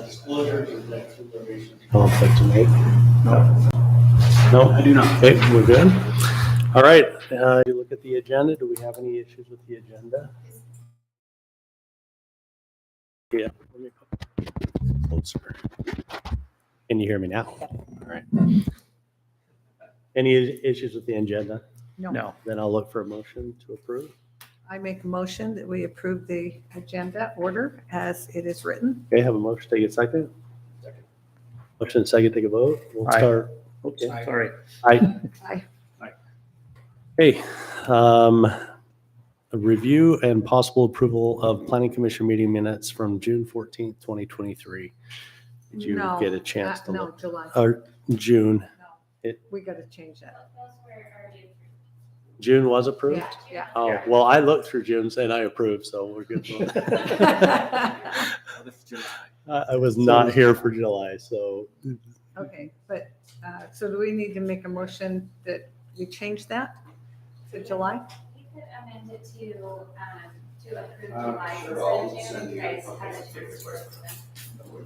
disclosure to exec deliberation. Conflict to make? No, I do not. Okay, we're good. All right, you look at the agenda. Do we have any issues with the agenda? Yeah. Let me go closer. Can you hear me now? All right. Any issues with the agenda? No. Then I'll look for a motion to approve. I make a motion that we approve the agenda order as it is written. Okay, have a motion, take a second. Motion second, take a vote. We'll Aye. start. Okay. Sorry. Aye. Aye. Okay. A review and possible approval of planning commission meeting minutes from June 14th, 2023. Did you No, get a chance to No, look? July. Or June. We got to change that. June was approved? Yeah. Oh, Yeah. well, I looked through June's and I approved, so we're good. I was not here for July, so Okay, but, so do we need to make a motion that we change that to July? We could amend it to approve July instead of June. You guys have a chance to work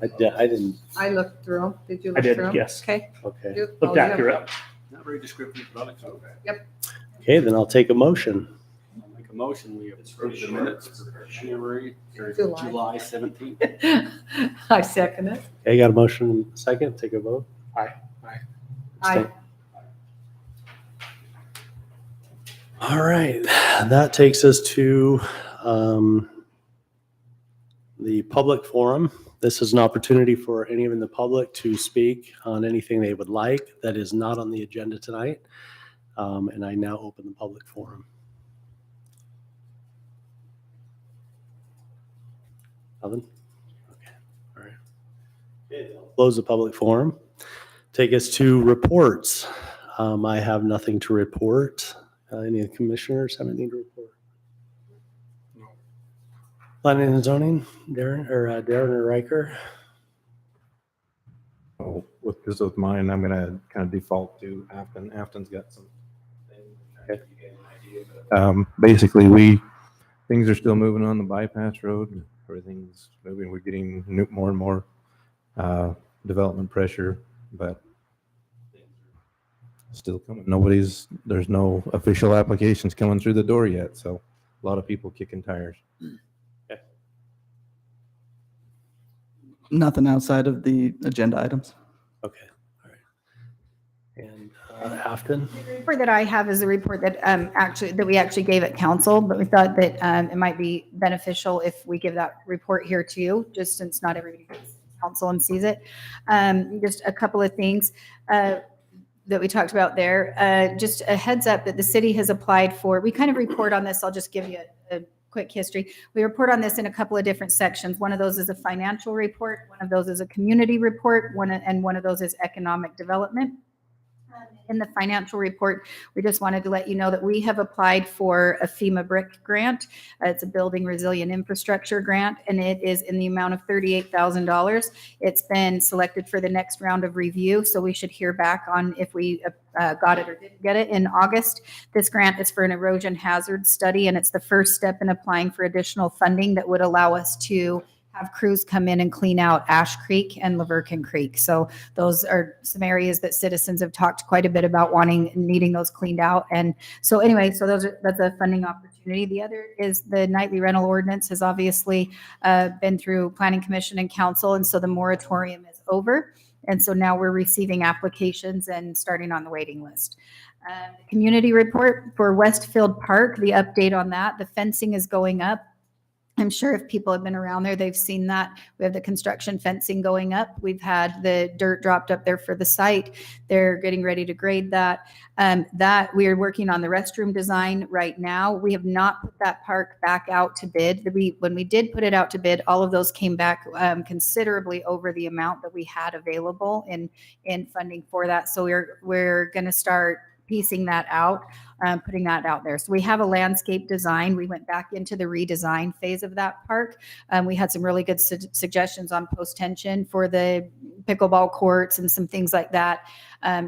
with them. I didn't, I looked through them. Did you I look did, through them? yes. Okay. okay. You- Looked oh, you have- accurate. Not very descriptive, but it's okay. Okay, then I'll take a motion. I'll make a motion, we approve the minutes for January, or July. July 17th. I second it. Okay, got a motion second, take a vote. Aye. Aye. All right, that takes us to the public forum. This is an opportunity for any of the public to speak on anything they would like that is not on the agenda tonight. And I now open the public forum. Nothing? Okay, all right. Okay, I'll close the public forum. Take us to reports. I have nothing to report. Any of the commissioners have anything to report? No. Planning and zoning, Darren or Riker? Oh, with mine, I'm gonna kind of default to Afton. Afton's got some things. Okay. Basically, things are still moving on the bypass road. Everything's moving. We're getting more and more development pressure, but still coming. There's no official applications coming through the door yet. So a lot of people kicking tires. Nothing outside of the agenda items. Okay, all right. And Afton? The report that I have is the report that we actually gave at council, but we thought that it might be beneficial if we give that report here too, just since not everybody goes to council and sees it. Just a couple of things that we talked about there. Just a heads up that the city has applied for. We kind of report on this. I'll just give you a quick history. We report on this in a couple of different sections. One of those is a financial report. One of those is a community report. And one of those is economic development. In the financial report, we just wanted to let you know that we have applied for a FEMA BRIC grant. It's a Building Resilient Infrastructure grant, and it is in the amount of $38,000. It's been selected for the next round of review, so we should hear back on if we got it or didn't get it in August. This grant is for an erosion hazard study, and it's the first step in applying for additional funding that would allow us to have crews come in and clean out Ash Creek and Laverkin Creek. So those are some areas that citizens have talked quite a bit about needing those cleaned out. And so anyway, so that's a funding opportunity. The other is the nightly rental ordinance has obviously been through Planning Commission and Council. And so the moratorium is over. And so now we're receiving applications and starting on the waiting list. Community report for Westfield Park, the update on that, the fencing is going up. I'm sure if people have been around there, they've seen that. We have the construction fencing going up. We've had the dirt dropped up there for the site. They're getting ready to grade that. That we are working on the restroom design right now. We have not put that park back out to bid. When we did put it out to bid, all of those came back considerably over the amount that we had available in funding for that. So we're going to start piecing that out, putting that out there. So we have a landscape design. We went back into the redesign phase of that park. We had some really good suggestions on post-tension for the pickleball courts and some things like that,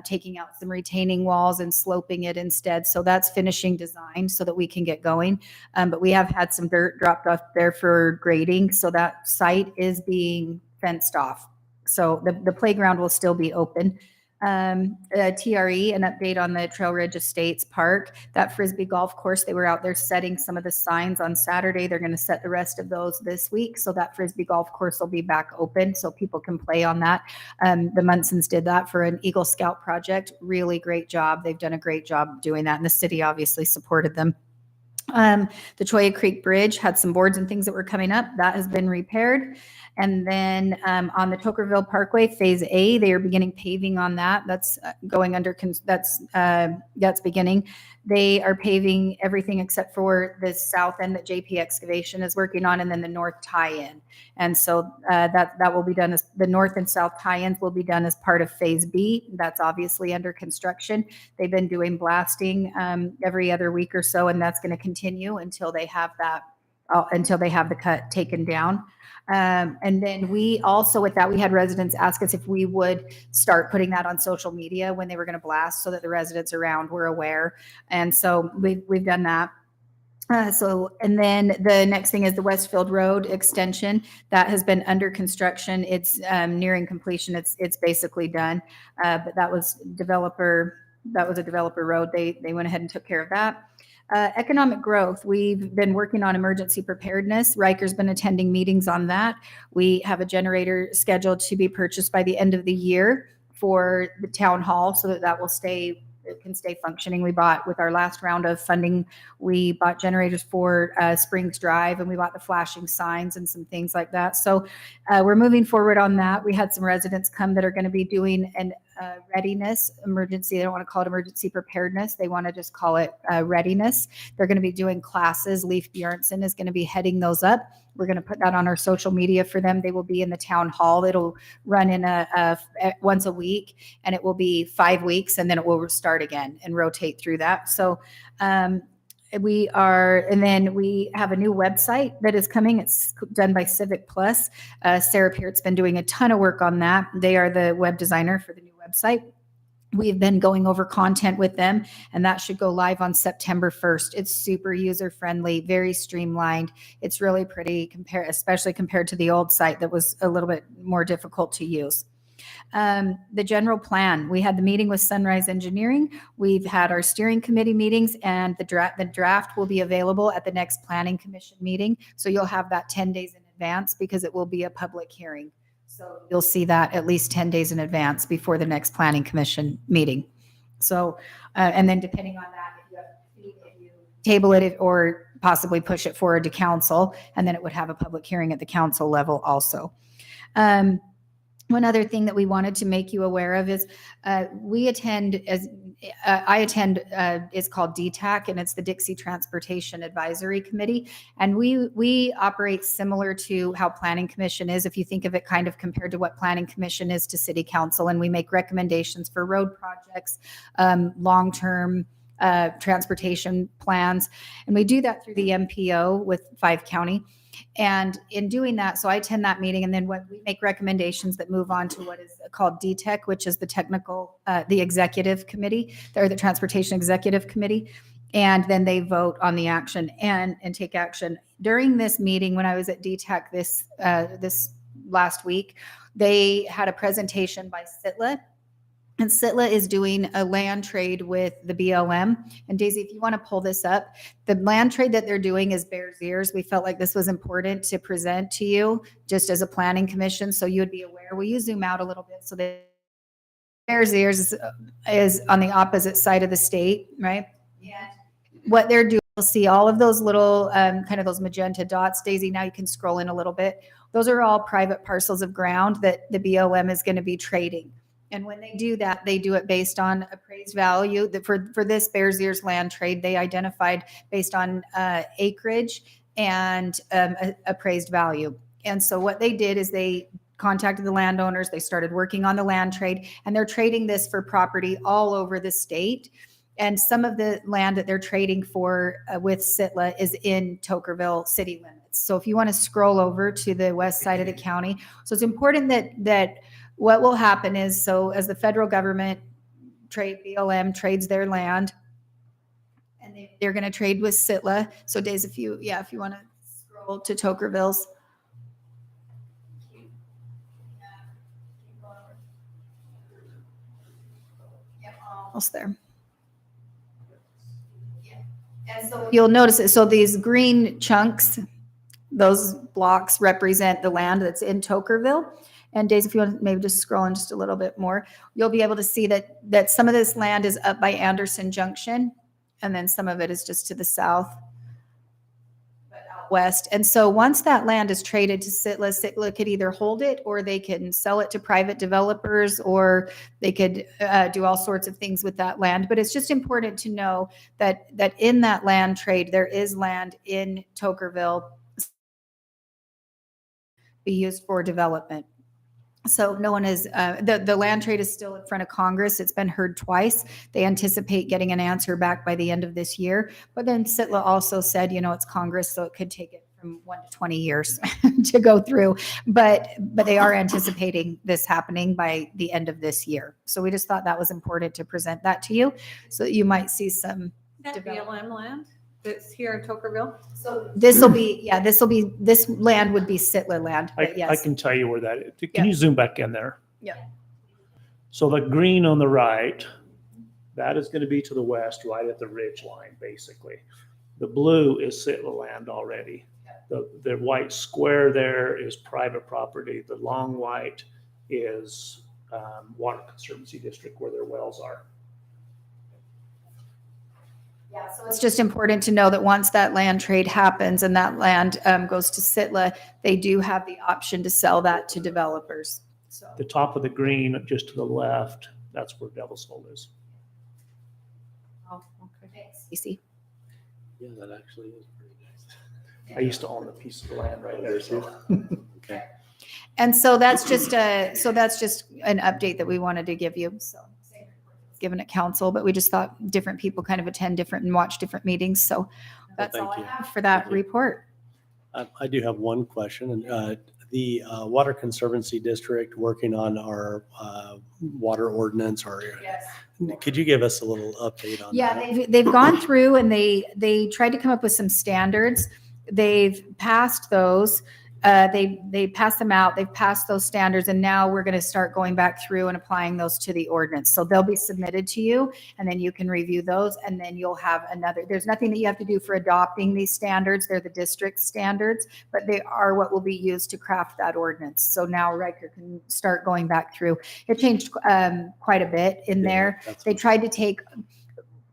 taking out some retaining walls and sloping it instead. So that's finishing design so that we can get going. But we have had some dirt dropped off there for grading. So that site is being fenced off. So the playground will still be open. TRE, an update on the Trail Ridge Estates Park, that Frisbee golf course, they were out there setting some of the signs on Saturday. They're going to set the rest of those this week. So that Frisbee golf course will be back open so people can play on that. The Munsons did that for an Eagle Scout project. Really great job. They've done a great job doing that. And the city obviously supported them. The Choya Creek Bridge had some boards and things that were coming up. That has been repaired. And then on the Tokerville Parkway, Phase A, they are beginning paving on that. That's going under, that's beginning. They are paving everything except for the south end that JP Excavation is working on, and then the north tie-in. And so that will be done as, the north and south tie-ins will be done as part of Phase B. That's obviously under construction. They've been doing blasting every other week or so, and that's going to continue until they have that, until they have the cut taken down. And then we also, with that, we had residents ask us if we would start putting that on social media when they were going to blast so that the residents around were aware. And so we've done that. And then the next thing is the Westfield Road extension that has been under construction. It's nearing completion. It's basically done. But that was a developer road. They went ahead and took care of that. Economic growth. We've been working on emergency preparedness. Riker's been attending meetings on that. We have a generator scheduled to be purchased by the end of the year for the town hall so that will stay, it can stay functioning. We bought, with our last round of funding, we bought generators for Springs Drive, and we bought the flashing signs and some things like that. So we're moving forward on that. We had some residents come that are going to be doing an readiness emergency. They don't want to call it emergency preparedness. They want to just call it readiness. They're going to be doing classes. Leif Bjornson is going to be heading those up. We're going to put that on our social media for them. They will be in the town hall. It'll run in once a week, and it will be 5 weeks, and then it will start again and rotate through that. So and then we have a new website that is coming. It's done by Civic Plus. Sarah Peart's been doing a ton of work on that. They are the web designer for the new website. We've been going over content with them, and that should go live on September 1st. It's super user-friendly, very streamlined. It's really pretty, especially compared to the old site that was a little bit more difficult to use. The general plan. We had the meeting with Sunrise Engineering. We've had our steering committee meetings, and the draft will be available at the next Planning Commission meeting. So you'll have that 10 days in advance because it will be a public hearing. So you'll see that at least 10 days in advance before the next Planning Commission meeting. So, and then depending on that, if you table it or possibly push it forward to council, and then it would have a public hearing at the council level also. One other thing that we wanted to make you aware of is I attend, it's called DTAC, and it's the Dixie Transportation Advisory Committee. And we operate similar to how Planning Commission is, if you think of it kind of compared to what Planning Commission is to City Council. And we make recommendations for road projects, long-term transportation plans. And we do that through the MPO with Five County. And in doing that, so I attend that meeting, and then when we make recommendations that move on to what is called DTEC, which is the the executive committee, or the Transportation Executive Committee. And then they vote on the action and take action. During this meeting, when I was at DTEC this last week, they had a presentation by Sitla. And Sitla is doing a land trade with the BLM. And Daisy, if you want to pull this up, the land trade that they're doing is Bears Ears. We felt like this was important to present to you just as a planning commission, so you would be aware. Will you zoom out a little bit so that Bears Ears is on the opposite side of the state, right? Yeah. What they're doing, you'll see all of those little kind of those magenta dots. Daisy, now you can scroll in a little bit. Those are all private parcels of ground that the BLM is going to be trading. And when they do that, they do it based on appraised value. For this Bears Ears land trade, they identified based on acreage and appraised value. And so what they did is they contacted the landowners. They started working on the land trade, and they're trading this for property all over the state. And some of the land that they're trading for with Sitla is in Tokerville city limits. So if you want to scroll over to the west side of the county, so it's important that what will happen is, so as the federal government BLM trades their land, and they're going to trade with Sitla. So Days, if you want to scroll to Tokerville's. almost there. And so you'll notice it. So these green chunks, those blocks represent the land that's in Tokerville. And Daisy, if you want to maybe just scroll in just a little bit more, you'll be able to see that some of this land is up by Anderson Junction, and then some of it is just to the south, but out west. And so once that land is traded to Sitla, Sitla could either hold it, or they can sell it to private developers, or they could do all sorts of things with that land. But it's just important to know that in that land trade, there is land in Tokerville be used for development. So no one is, the land trade is still in front of Congress. It's been heard twice. They anticipate getting an answer back by the end of this year. But then Sitla also said, it's Congress, so it could take it from 1 to 20 years to go through. But they are anticipating this happening by the end of this year. So we just thought that was important to present that to you, so that you might see some. That BLM land that's here in Tokerville? So this land would be Sitla land, but I yes. can tell you where that is. Yeah. Can you zoom back in there? Yeah. So the green on the right, that is going to be to the west, right at the ridge line, basically. The blue is Sitla land already. The white square there is private property. The long white is Water Conservancy District, where their wells are. Yeah, so it's just important to know that once that land trade happens and that land goes to Sitla, they do have the option to sell that to developers. So The top of the green, just to the left, that's where Devil's Hole is. Oh, okay. Stacy. Yeah, that actually is pretty nice. I used to own a piece of land right there, so. Okay. And so that's just an update that we wanted to give you. So given at council, but we just thought different people kind of attend different and watch different meetings. So that's all I thank you. have for that Thank you. report. I do have one question. And the Water Conservancy District working on our water ordinance, or could you give us a little update on Yeah, that? they've gone through and they tried to come up with some standards. They've passed those. They passed them out. They've passed those standards, and now we're going to start going back through and applying those to the ordinance. So they'll be submitted to you, and then you can review those, and then you'll have another. There's nothing that you have to do for adopting these standards. They're the district standards, but they are what will be used to craft that ordinance. So now Riker can start going back through. It changed quite a bit in there. They tried to take,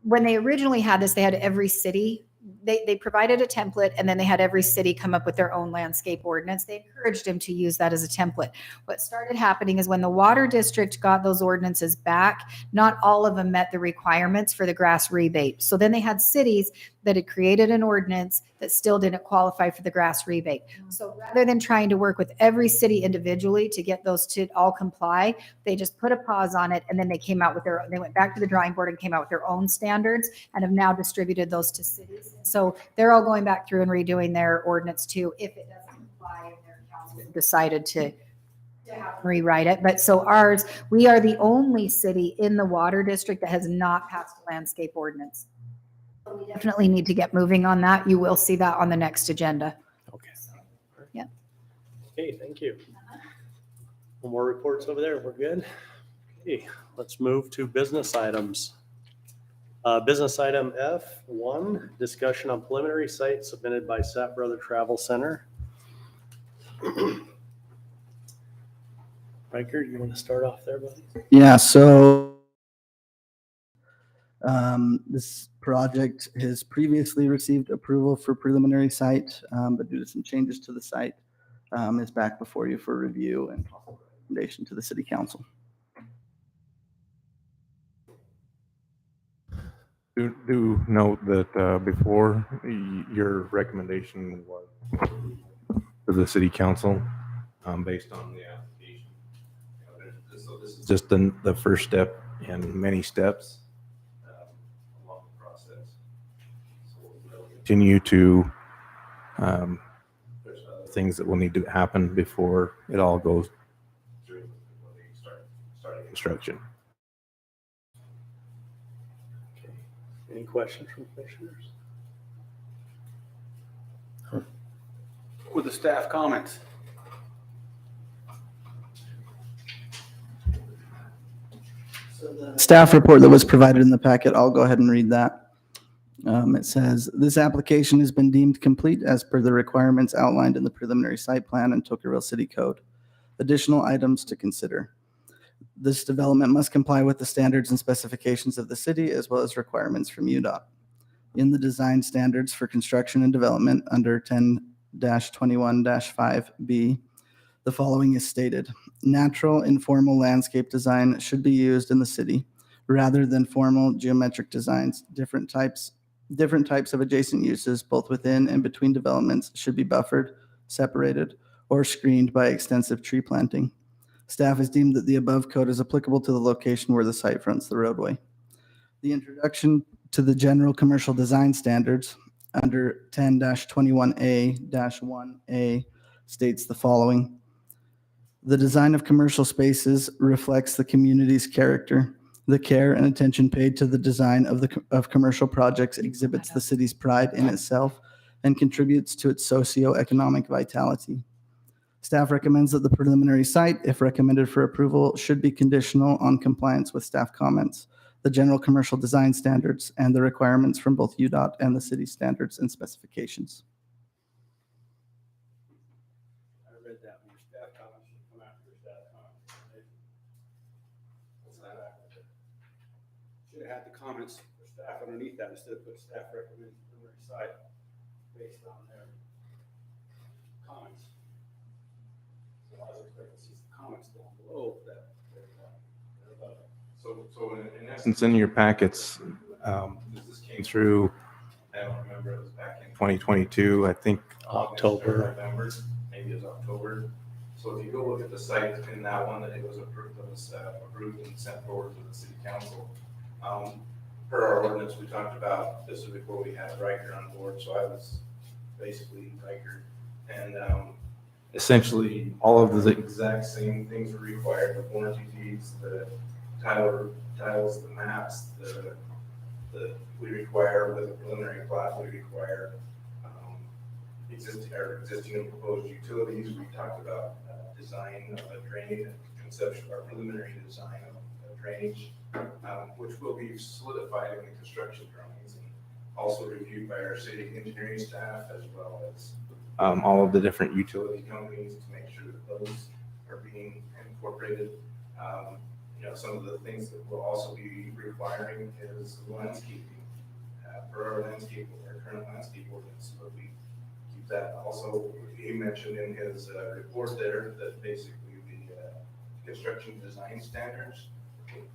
when they originally had this, they had every city. They provided a template, and then they had every city come up with their own landscape ordinance. They encouraged them to use that as a template. What started happening is when the water district got those ordinances back, not all of them met the requirements for the grass rebate. So then they had cities that had created an ordinance that still didn't qualify for the grass rebate. So rather than trying to work with every city individually to get those to all comply, they just put a pause on it, and then they went back to the drawing board and came out with their own standards and have now distributed those to cities. So they're all going back through and redoing their ordinance too, if it doesn't comply and their council decided to rewrite it. But so ours, we are the only city in the water district that has not passed a landscape ordinance. So we definitely need to get moving on that. You will see that on the next agenda. Okay. Yeah. Okay, thank you. No more reports over there. We're good. Okay, let's move to business items. Business item F1, discussion on preliminary site submitted by Sapp Brother Travel Center. Riker, you want to start off there, buddy? Yeah, so this project has previously received approval for preliminary site, but due to some changes to the site, is back before you for review and possible recommendation to the city council. Do note that before your recommendation was to the city council based on the application. So this is just the first step in many steps along the process. So we'll continue to, there's other things that will need to happen before it all goes through when they starting construction. Any questions from commissioners? With the staff comments. Staff report that was provided in the packet, I'll go ahead and read that. It says, this application has been deemed complete as per the requirements outlined in the preliminary site plan and Tocqueville City Code. Additional items to consider. This development must comply with the standards and specifications of the city as well as requirements from UDOT. In the design standards for construction and development under 10-21-5B, the following is stated. Natural informal landscape design should be used in the city rather than formal geometric designs. Different types of adjacent uses, both within and between developments, should be buffered, separated, or screened by extensive tree planting. Staff has deemed that the above code is applicable to the location where the site fronts the roadway. The introduction to the general commercial design standards under 10-21A-1A states the following. The design of commercial spaces reflects the community's character. The care and attention paid to the design of commercial projects exhibits the city's pride in itself and contributes to its socioeconomic vitality. Staff recommends that the preliminary site, if recommended for approval, should be conditional on compliance with staff comments, the general commercial design standards, and the requirements from both UDOT and the city standards and specifications. I read that when your staff comments should come after your staff comments. What's that? Should have had the comments for staff underneath that instead of put staff recommended preliminary site based on their comments. So I was expecting to see some comments down below that. They're above it. So in essence, in your packets, this came through, I don't remember, it was back in 2022, I think. August or October. November, maybe it was October. So if you go look at the site in that one, that it was approved and sent forward to the city council. Per our ordinance, we talked about, this is before we had Riker on board, so I was basically Riker. And essentially, all of the exact same things were required, the warranty deeds, the tiles, the maps, we require with a preliminary plat, we require existing and proposed utilities. We talked about design of a drainage, conceptual or preliminary design of drainage, which will be solidified in the construction drawings and also reviewed by our city engineering staff as well as all of the different utility companies to make sure that those are being incorporated. Some of the things that we'll also be requiring is landscaping. For our landscape, our current landscape ordinance, but we keep that. Also, he mentioned in his report there that basically the construction design standards,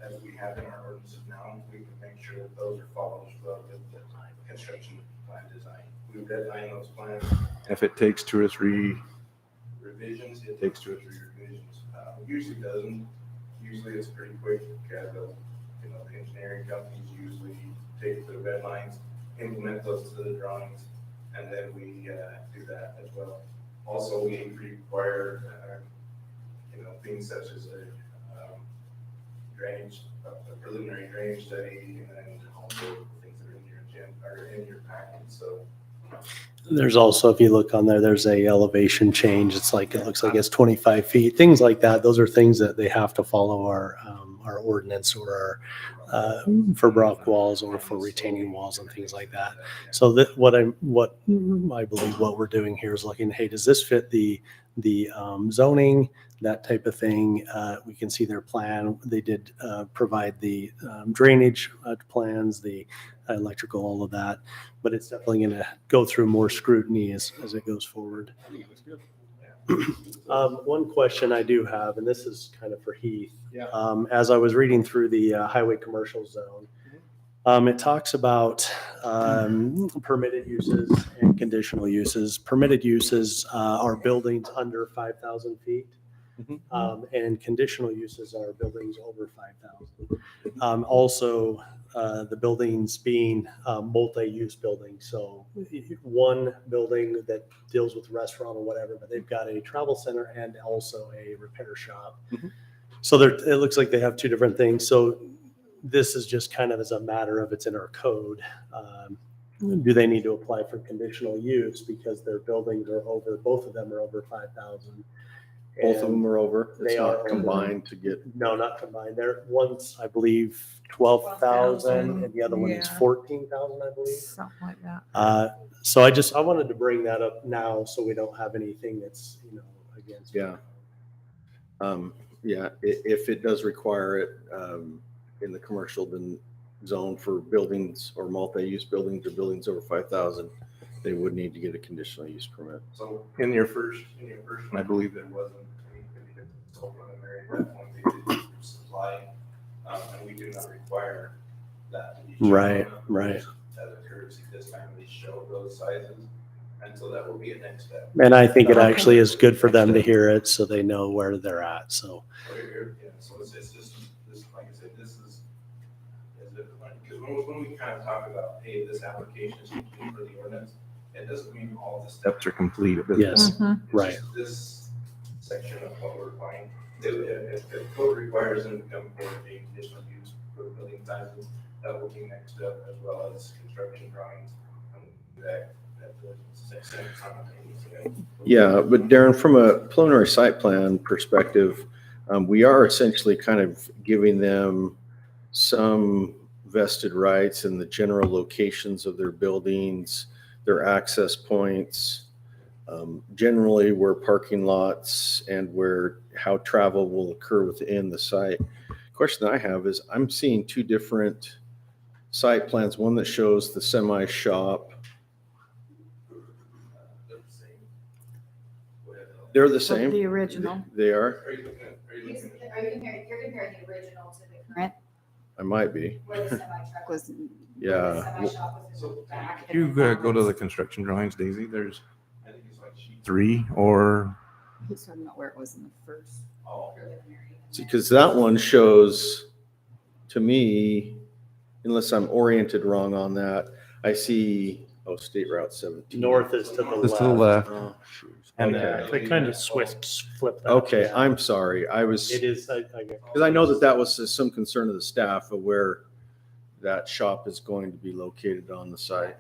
as we have in our ordinances now, we can make sure that those are followed as well with the construction plan design. We redline those plans. And if it takes 2 or 3 revisions, it takes 2 or 3 revisions. Usually doesn't. Usually it's pretty quick. The engineering companies usually take the red lines, implement those to the drawings, and then we do that as well. Also, we require, things such as a drainage, a preliminary drainage study, and also things that are in your agenda or in your package. So. There's also, if you look on there, there's a elevation change. It looks like it's 25 feet, things like that. Those are things that they have to follow our ordinance or our, for rock walls or for retaining walls and things like that. So that what I believe what we're doing here is looking, hey, does this fit the zoning, that type of thing? We can see their plan. They did provide the drainage plans, the electrical, all of that, but it's definitely going to go through more scrutiny as it goes forward. One question I do have, and this is kind of for Heath. Yeah. As I was reading through the highway commercial zone, it talks about permitted uses and conditional uses. Permitted uses are buildings under 5,000 feet. And conditional uses are buildings over 5,000. Also, the buildings being multi-use buildings. So one building that deals with restaurant or whatever, but they've got a travel center and also a repair shop. So it looks like they have 2 different things. So this is just kind of as a matter of it's in our code. Do they need to apply for conditional use because their buildings are over, both of them are over 5,000? Both of them are over? It's They not are over. combined to get, No, not combined. There, one's, I believe, 12,000 and the other one is Yeah. 14,000, I believe. Something like that. So I wanted to bring that up now so we don't have anything that's, against. yeah. Yeah, if it does require it in the commercial then zone for buildings or multi-use buildings or buildings over 5,000, they would need to get a conditional use permit. So in your first one, I believe there wasn't any preliminary at that point, they did supply, and we do not require that to be shown. Right. As a courtesy, this time they show those sizes, and so that will be a next step. And I think it actually is good for them to hear it so they know where they're at. So, Yeah, so it's just, this, like I said, this is because when we kind of talk about, hey, this application is complete for the ordinance, it doesn't mean all the steps are complete at this Yes. point. It's Right. just this section of what we're finding. If the code requires them to come for a conditional use for building sizes, that will be next step, as well as construction drawings. That the section simultaneously. Yeah, but Darren, from a preliminary site plan perspective, we are essentially kind of giving them some vested rights in the general locations of their buildings, their access points, generally where parking lots and how travel will occur within the site. Question I have is I'm seeing two different site plans, one that shows the semi shop. They're the same? The original. They are? Are you looking at, You're comparing the original to the current, I might be. where the semi-truck was. Yeah. Semi-shop was in the back. If you go to the construction drawings, Daisy, there's, I think it's like sheet 3 or. He's talking about where it was in the first preliminary. See, because that one shows, to me, unless I'm oriented wrong on that, I see, State Route 17. north is to the left. It's to the left. Oh, shoot. And, Okay. They kind of flip that. Okay, I'm sorry. I was, It is, because I know that was some concern of the staff of where that shop is going to be located on the site.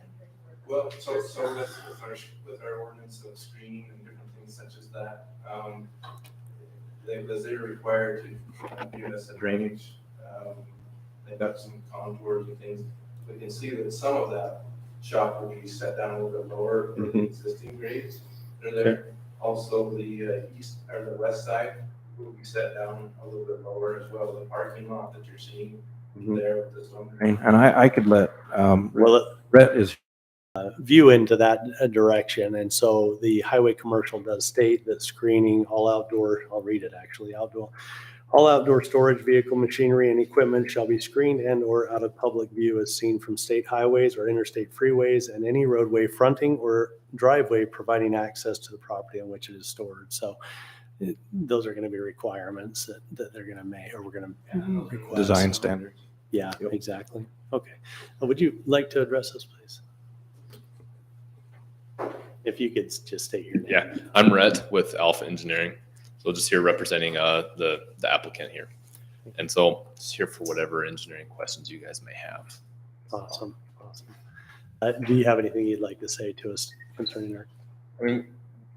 Well, so with our ordinance of screening and different things such as that, they're required to give us a drainage. They've got some contours and things. We can see that some of that shop will be set down a little bit lower than the existing grades. They're there. Also, the east or the west side will be set down a little bit lower as well. The parking lot that you're seeing there with this one. And I could let, Brett is. view into that direction. And so the highway commercial does state that screening all outdoor, I'll read it actually, all outdoor storage, vehicle, machinery, and equipment shall be screened and or out of public view as seen from state highways or interstate freeways and any roadway fronting or driveway providing access to the property on which it is stored. So those are going to be requirements that they're going to make, or we're going to request. Design standards. Yeah, exactly. Okay. Would you like to address this, please? If you could just state your name. Yeah, I'm Rhett with Alpha Engineering. So just here representing the applicant here. And so just here for whatever engineering questions you guys may have. Awesome. Do you have anything you'd like to say to us concerning our? I mean,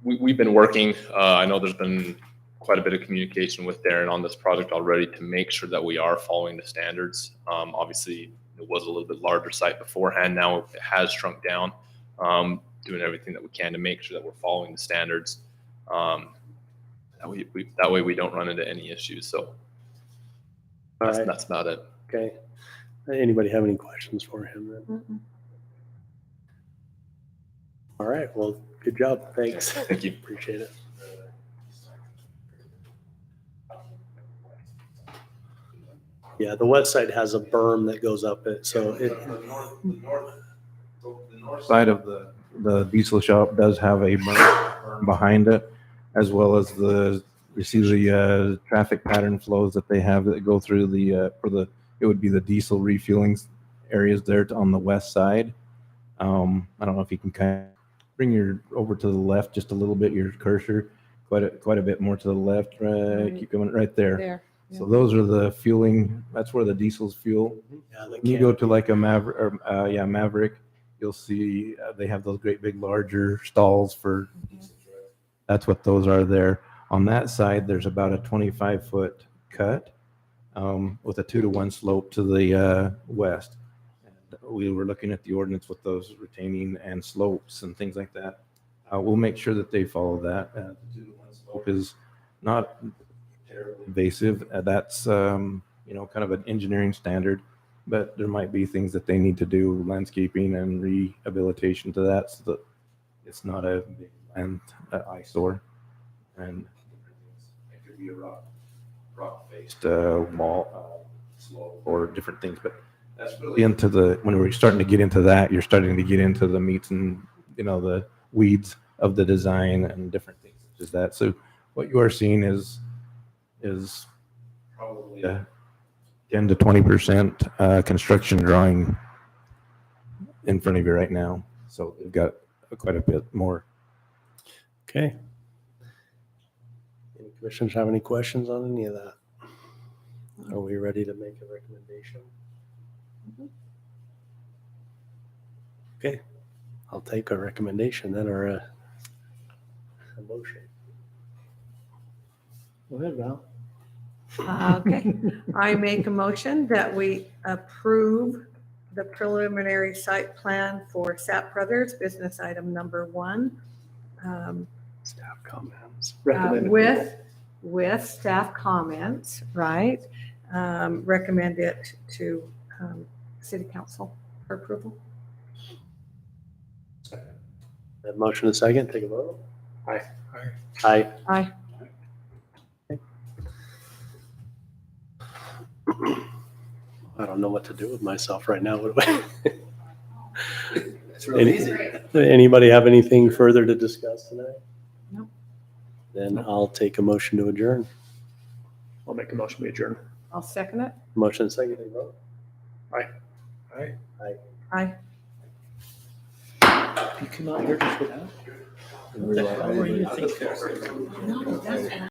we've been working, I know there's been quite a bit of communication with Darren on this project already to make sure that we are following the standards. Obviously, it was a little bit larger site beforehand. Now it has shrunk down, doing everything that we can to make sure that we're following the standards. That way we don't run into any issues. So that's about it. Okay. Anybody have any questions for him then? All right. Well, good job. Thanks. Thank you. Appreciate it. Yeah, the west side has a berm that goes up it, so it. The north side of the diesel shop does have a berm behind it, as well as you see the traffic pattern flows that they have that go through it would be the diesel refueling areas there on the west side. I don't know if you can kind of bring over to the left just a little bit, your cursor, quite a bit more to the left, right? Keep going right there. There. So those are the fueling, that's where the diesels fuel. Yeah, When you go to like a Maverick, you'll see they have those great big larger stalls for, that's what those are there. On that side, there's about a 25-foot cut with a 2-to-1 slope to the west. And we were looking at the ordinance with those retaining and slopes and things like that. We'll make sure that they follow that. The 2-to-1 slope is not terribly invasive. That's kind of an engineering standard, but there might be things that they need to do, landscaping and rehabilitation to that, so that it's not a big land eyesore. And it could be a rock-based wall, slope, or different things. But that's really when we're starting to get into that, you're starting to get into the meats and the weeds of the design and different things such as that. So what you are seeing is probably a 10 to 20% construction drawing in front of you right now. So we've got quite a bit more. Okay. Any commissioners have any questions on any of that? Are we ready to make a recommendation? Okay, I'll take a recommendation then, or a motion. Go ahead, Val. Okay, I make a motion that we approve the preliminary site plan for Sapp Brothers, business item number 1. Staff comments. With staff comments, right? Recommend it to city council for approval. That motion and second, take a vote. Aye. Aye. Aye. I don't know what to do with myself right now. What do It's really easy. Anybody have anything further to discuss tonight? No. Then I'll take a motion to adjourn. I'll make a motion, we adjourn. I'll second it. Motion and second, take a vote. Aye. You came out here just for that? What the hell were you thinking?